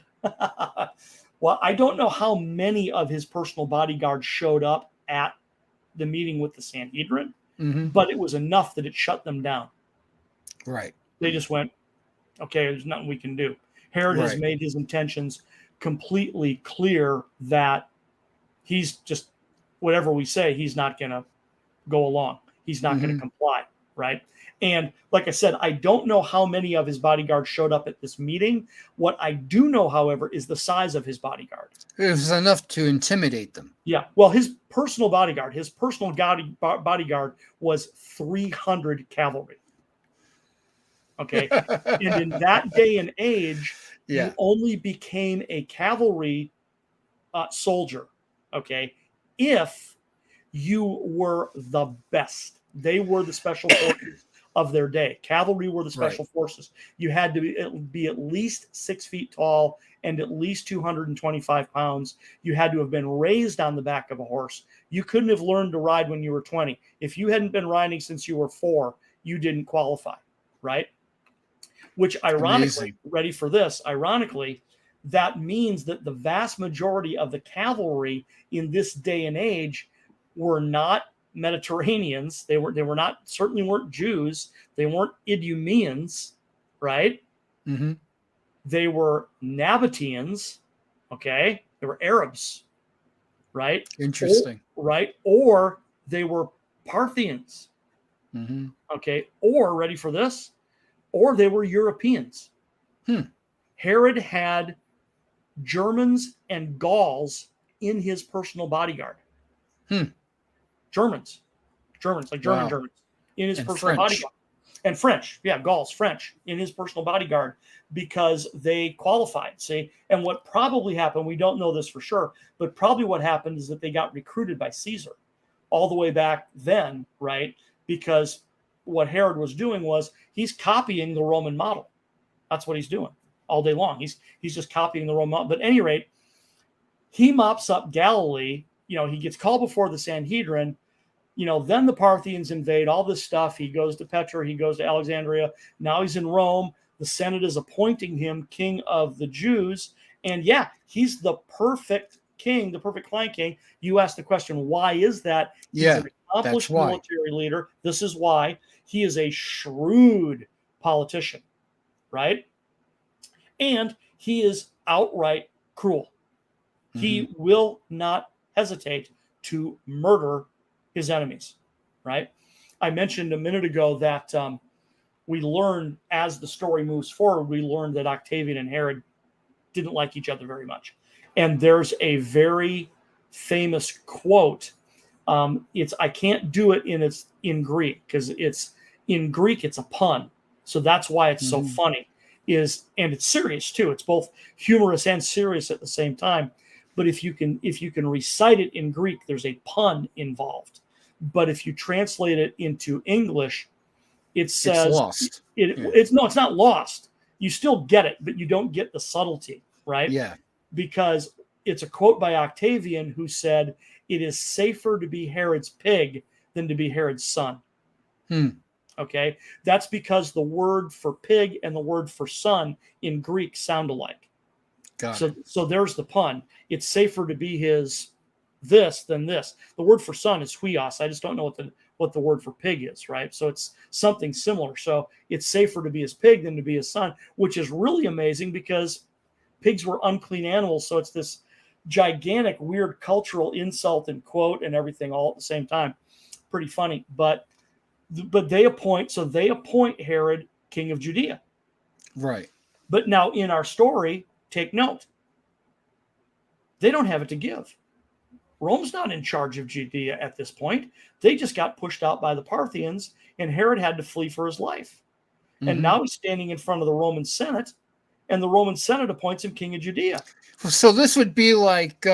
Well, I don't know how many of his personal bodyguards showed up at the meeting with the Sanhedrin, but it was enough that it shut them down. Right. They just went, okay, there's nothing we can do. Herod has made his intentions completely clear that he's just, whatever we say, he's not going to go along. He's not going to comply, right? And like I said, I don't know how many of his bodyguards showed up at this meeting. What I do know, however, is the size of his bodyguard. It was enough to intimidate them. Yeah. Well, his personal bodyguard was 300 cavalry. Okay. And in that day and age, you only became a cavalry soldier, okay, if you were the best. They were the special forces of their day. Cavalry were the special forces. You had to be at least 6 feet tall and at least 225 pounds. You had to have been raised on the back of a horse. You couldn't have learned to ride when you were 20. If you hadn't been riding since you were 4, you didn't qualify, right? Which ironically, ready for this, ironically, that means that the vast majority of the cavalry in this day and age were not Mediterraneans. They were not, certainly weren't Jews. They weren't Idumeans, right? They were Nabateans, okay? They were Arabs, right? Interesting. Or they were Parthians, okay? Or, ready for this, or they were Europeans. Herod had Germans and Gauls in his personal bodyguard. Germans, like Germans in his personal bodyguard. And French, Gauls, French in his personal bodyguard because they qualified. See, and what probably happened, we don't know this for sure, but probably what happened is that they got recruited by Caesar all the way back then, right? Because what Herod was doing was he's copying the Roman model. That's what he's doing all day long. He's just copying the Roman model. But at any rate, he mops up Galilee. He gets called before the Sanhedrin. Then the Parthians invade all this stuff. He goes to Petra. He goes to Alexandria. Now he's in Rome. The Senate is appointing him king of the Jews. And he's the perfect king, the perfect client king. You asked the question, why is that? He's an accomplished military leader. This is why. He is a shrewd politician, right? And he is outright cruel. He will not hesitate to murder his enemies, right? I mentioned a minute ago that we learned as the story moves forward, we learned that Octavian and Herod didn't like each other very much. And there's a very famous quote. I can't do it in Greek because in Greek it's a pun. So that's why it's so funny. And it's serious too. It's both humorous and serious at the same time. But if you can recite it in Greek, there's a pun involved. But if you translate it into English, it says it's lost. It's not lost. You still get it, but you don't get the subtlety, right? Yeah. Because it's a quote by Octavian who said, "It is safer to be Herod's pig than to be Herod's son." Okay, that's because the word for pig and the word for son in Greek sound alike. So there's the pun. It's safer to be his this than this. The word for son is huios. I just don't know what the word for pig is, right? So it's something similar. So it's safer to be his pig than to be his son, which is really amazing because pigs were unclean animals. So it's this gigantic, weird cultural insult and quote and everything all at the same time. Pretty funny. But they appoint Herod king of Judea. Right. But now in our story, take note, they don't have it to give. Rome's not in charge of Judea at this point. They just got pushed out by the Parthians, and Herod had to flee for his life. Mm-hmm. And now he's standing in front of the Roman Senate, and the Roman Senate appoints him king of Judea. So this would be like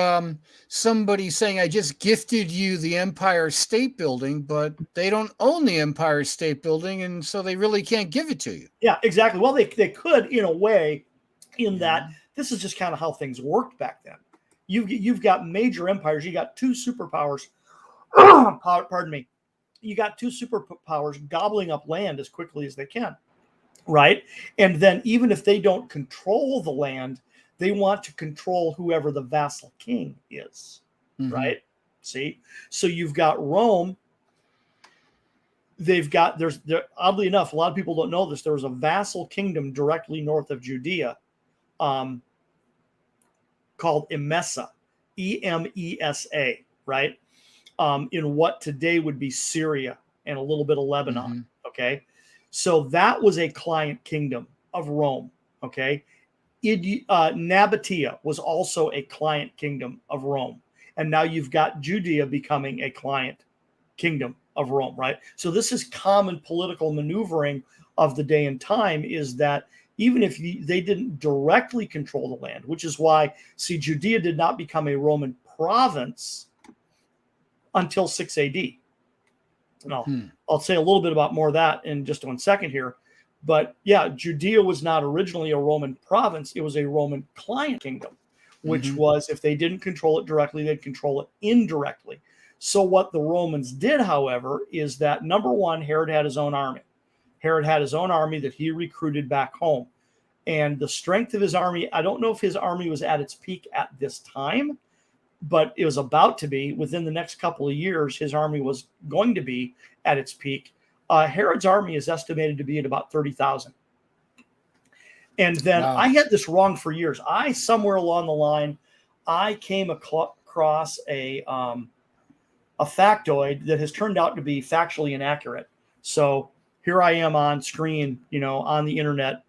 somebody saying, I just gifted you the Empire State Building, but they don't own the Empire State Building, and so they really can't give it to you. Yeah, exactly. Well, they could in a way, in that this is just kind of how things worked back then. You've got major empires. You got two superpowers. Pardon me. You got two superpowers gobbling up land as quickly as they can, right? And then even if they don't control the land, they want to control whoever the vassal king is, right? See? So you've got Rome. Oddly enough, a lot of people don't know this. There was a vassal kingdom directly north of Judea called Emesa, Emesa, right? In what today would be Syria and a little bit of Lebanon, okay? So that was a client kingdom of Rome, okay? Nabatea was also a client kingdom of Rome. And now you've got Judea becoming a client kingdom of Rome, right? So this is common political maneuvering of the day and time, is that even if they didn't directly control the land, which is why, see, Judea did not become a Roman province until 6 AD. And I'll say a little bit about more of that in just 1 second here. But yeah, Judea was not originally a Roman province. It was a Roman client kingdom, which was, if they didn't control it directly, they'd control it indirectly. So what the Romans did, however, is that, number one, Herod had his own army. Herod had his own army that he recruited back home. And the strength of his army, I don't know if his army was at its peak at this time, but it was about to be. Within the next couple of years, his army was going to be at its peak. Herod's army is estimated to be at about 30,000. And then I had this wrong for years. Somewhere along the line, I came across a factoid that has turned out to be factually inaccurate. So here I am on screen, on the internet,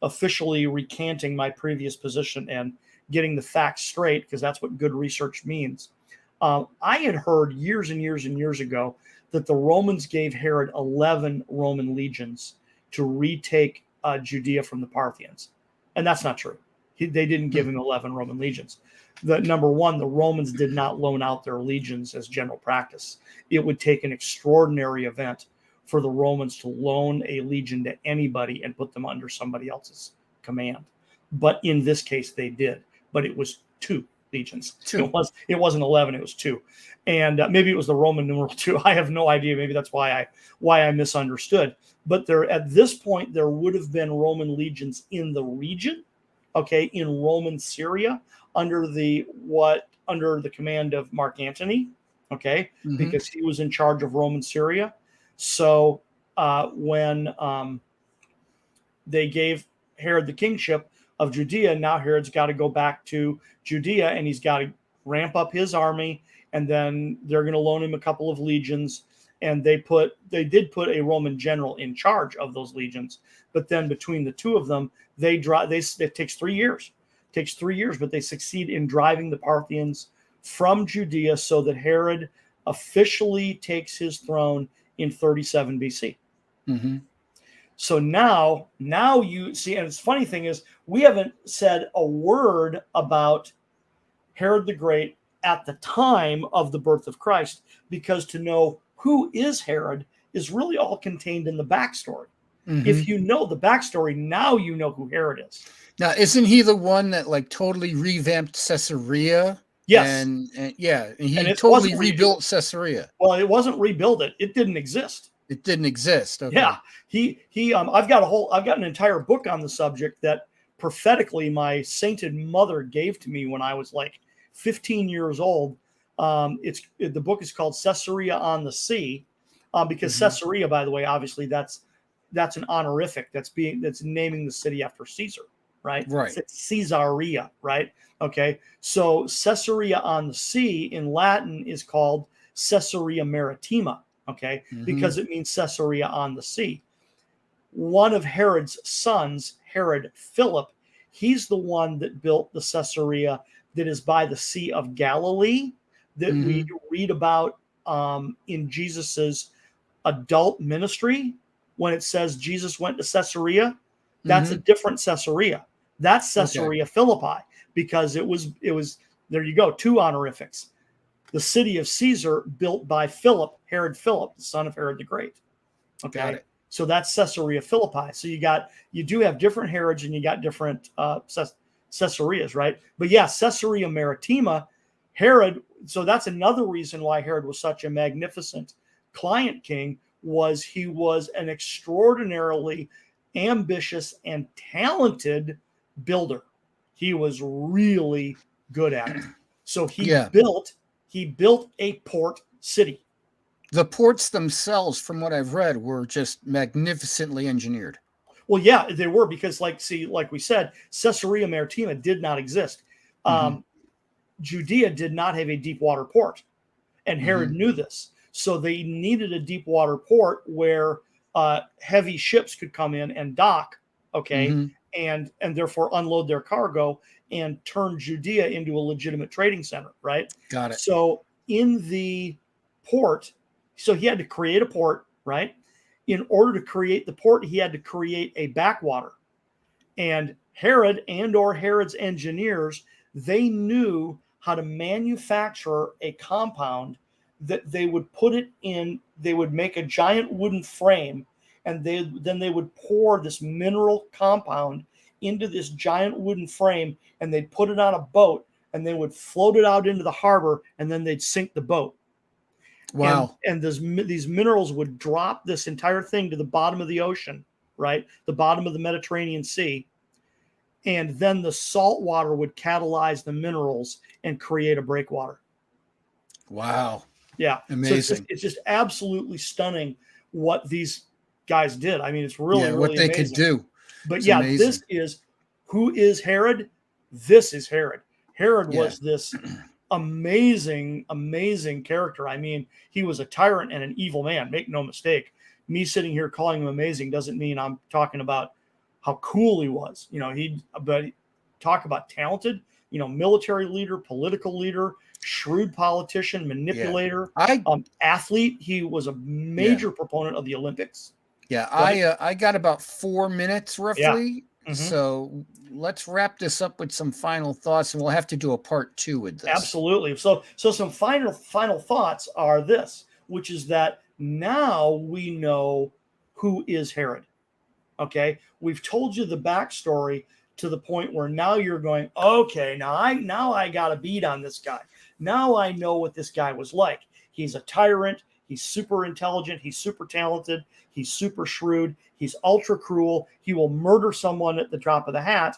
officially recanting my previous position and getting the facts straight, because that's what good research means. I had heard years and years and years ago that the Romans gave Herod 11 Roman legions to retake Judea from the Parthians. And that's not true. They didn't give him 11 Roman legions. Number one, the Romans did not loan out their legions as general practice. It would take an extraordinary event for the Romans to loan a legion to anybody and put them under somebody else's command. But in this case, they did. But it was 2 legions. It wasn't 11, it was 2. And maybe it was the Roman numeral 2. I have no idea. Maybe that's why I misunderstood. But at this point, there would have been Roman legions in the region, okay, in Roman Syria, under the command of Mark Antony, okay, because he was in charge of Roman Syria. So when they gave Herod the kingship of Judea, now Herod's got to go back to Judea, and he's got to ramp up his army, and then they're going to loan him a couple of legions. And they did put a Roman general in charge of those legions, but then between the two of them, it takes 3 years. It takes 3 years, but they succeed in driving the Parthians from Judea so that Herod officially takes his throne in 37 BC. So now you see, and it's funny thing is, we haven't said a word about Herod the Great at the time of the birth of Christ, because to know who is Herod is really all contained in the backstory. If you know the backstory, now you know who Herod is. Now, isn't he the one that totally revamped Caesarea? Yes. And he totally rebuilt Caesarea. Well, it wasn't rebuild it. It didn't exist. It didn't exist. Okay. Yeah. I've got an entire book on the subject that prophetically my sainted mother gave to me when I was like 15 years old. The book is called Caesarea on the Sea. because Caesarea, by the way, obviously that's an honorific. That's naming the city after Caesar, right? Right. It's Caesarea, right? Okay. So Caesarea on the sea in Latin is called Caesarea Maritima, okay, because it means Caesarea on the sea. One of Herod's sons, Herod Philip, he's the one that built the Caesarea that is by the Sea of Galilee that we read about in Jesus's adult ministry. When it says Jesus went to Caesarea, that's a different Caesarea. That's Caesarea Philippi, because it was there you go, two honorifics. The city of Caesar built by Philip, Herod Philip, the son of Herod the Great. Okay. Got it. So that's Caesarea Philippi. So you do have different Herods and you got different Caesareas, right? But yeah, Caesarea Maritima, Herod. So that's another reason why Herod was such a magnificent client king, was he was an extraordinarily ambitious and talented builder. He was really good at it. So he built a port city. The ports themselves, from what I've read, were just magnificently engineered. Well, yeah, they were, because like we said, Caesarea Maritima did not exist. Judea did not have a deep water port, and Herod knew this. So they needed a deep water port where heavy ships could come in and dock, okay, and therefore unload their cargo and turn Judea into a legitimate trading center, right? Got it. So in the port, so he had to create a port, right? In order to create the port, he had to create a backwater. And Herod or Herod's engineers, they knew how to manufacture a compound that they would put it in, they would make a giant wooden frame, and then they would pour this mineral compound into this giant wooden frame, and they'd put it on a boat, and they would float it out into the harbor, and then they'd sink the boat. Wow. And these minerals would drop this entire thing to the bottom of the ocean, right? The bottom of the Mediterranean Sea. And then the salt water would catalyze the minerals and create a breakwater. Wow. Yeah. Amazing. So it's just absolutely stunning what these guys did. I mean, it's really what they amazing. could do. But it's yeah, amazing. this is, who is Herod? This is Herod. Herod was this amazing character. I mean, he was a tyrant and an evil man. Make no mistake. Me sitting here calling him amazing doesn't mean I'm talking about how cool he was. But talk about talented, military leader, political leader, shrewd politician, manipulator, athlete. He was a major proponent of the Olympics. Yeah, I got about 4 minutes roughly. Yeah. So let's wrap this up with some final thoughts, and we'll have to do a part 2 with this. Absolutely. So some final thoughts are this, which is that now we know who is Herod. Okay, we've told you the backstory to the point where now you're going, okay, now I got a beat on this guy. Now I know what this guy was like. He's a tyrant. He's super intelligent. He's super talented. He's super shrewd. He's ultra cruel. He will murder someone at the drop of the hat.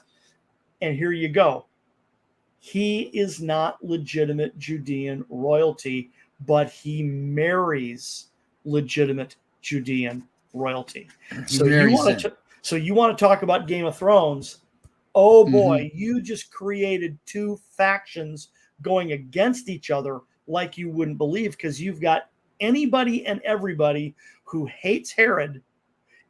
And here you go. He is not legitimate Judean royalty, but he marries legitimate Judean royalty. So you want to talk about Game of Thrones? Oh boy, you just created two factions going against each other like you wouldn't believe, because you've got anybody and everybody who hates Herod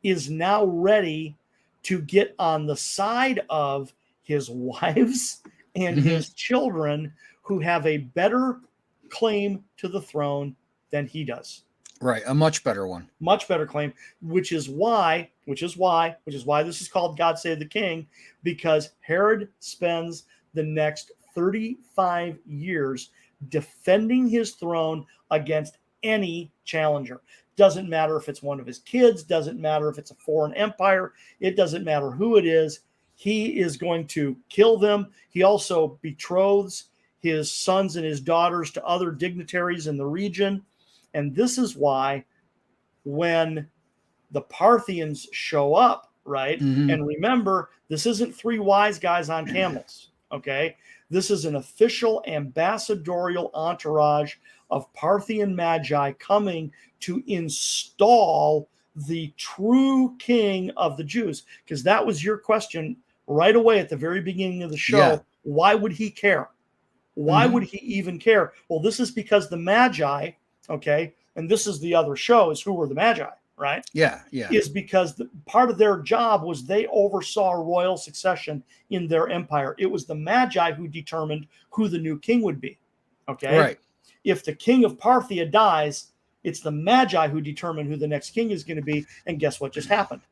is now ready to get on the side of his wives and his children who have a better claim to the throne than he does. Right, a much better one. Much better claim, which is why this is called God Save the King, because Herod spends the next 35 years defending his throne against any challenger. Doesn't matter if it's one of his kids, doesn't matter if it's a foreign empire, it doesn't matter who it is. He is going to kill them. He also betroths his sons and his daughters to other dignitaries in the region. And this is why when the Parthians show up, right? And remember, this isn't three wise guys on camels, okay? This is an official ambassadorial entourage of Parthian magi coming to install the true king of the Jews. Because that was your question right away at the very beginning of the show. Yeah. Why would he care? Why would he even care? Well, this is because the magi, okay, and this is the other show, is who were the magi, right? Yeah. Is because part of their job was they oversaw royal succession in their empire. It was the magi who determined who the new king would be, okay? Right. If the king of Parthia dies, it's the magi who determine who the next king is going to be, and guess what just happened?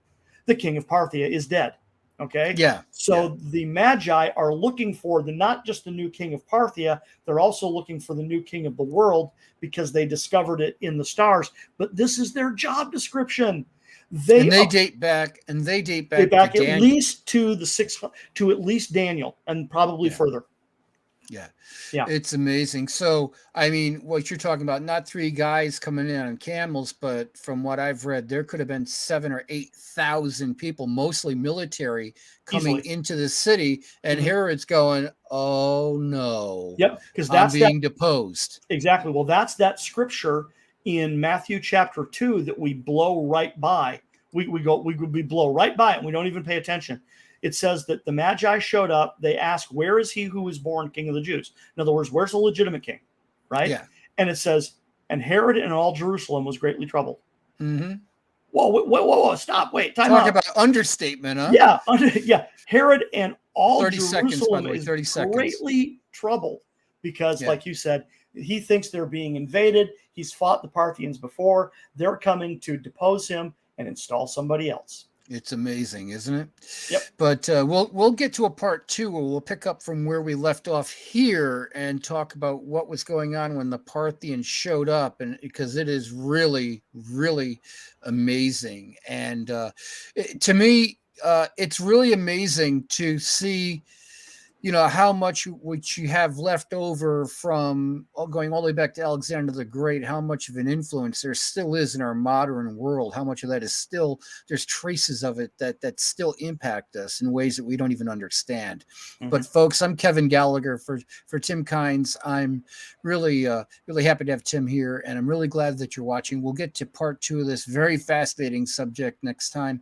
The king of Parthia is dead. Okay. Yeah. So the Magi are looking for not just the new king of Parthia, they're also looking for the new king of the world because they discovered it in the stars. But this is their job description. They date back to at least to at least Daniel, and probably further. Yeah. Yeah. It's amazing. So, I mean, what you're talking about, not 3 guys coming in on camels, but from what I've read, there could have been 7,000 or 8,000 people, mostly military, coming into the city. And Herod's going, oh no. Yep. Because that's being deposed. Exactly. Well, that's that scripture in Matthew chapter 2 that we blow right by. We blow right by it and we don't even pay attention. It says that the Magi showed up. They asked, where is he who was born king of the Jews? In other words, where's the legitimate king? Right? Yeah. And it says, and Herod and all Jerusalem was greatly troubled. Mm-hmm. Whoa, stop, wait, time out. Talk about understatement, huh? Yeah, yeah. Herod and all 30 Jerusalem seconds, by the way, 30 is seconds. Greatly troubled because, like you said, he thinks they're being invaded. He's fought the Parthians before. They're coming to depose him and install somebody else. It's amazing, isn't it? Yep. But we'll get to a part 2 where we'll pick up from where we left off here and talk about what was going on when the Parthians showed up, and because it is really, really amazing. And to me, it's really amazing to see, how much which you have left over from going all the way back to Alexander the Great, how much of an influence there still is in our modern world, how much of that is still, there's traces of it that still impact us in ways that we don't even understand. But folks, I'm Kevin Gallagher for Tim Kynes. I'm really, really happy to have Tim here, and I'm really glad that you're watching. We'll get to part 2 of this very fascinating subject next time.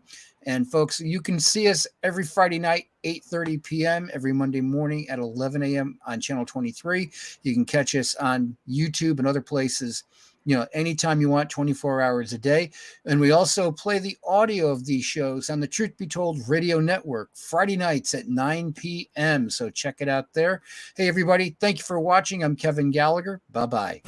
And folks, you can see us every Friday night, 8:30 p.m., every Monday morning at 11 a.m. on Channel 23. You can catch us on YouTube and other places, anytime you want, 24 hours a day. And we also play the audio of these shows on the Truth Be Told Radio Network, Friday nights at 9 p.m. So check it out there. Hey, everybody, thank you for watching. I'm Kevin Gallagher. Bye-bye.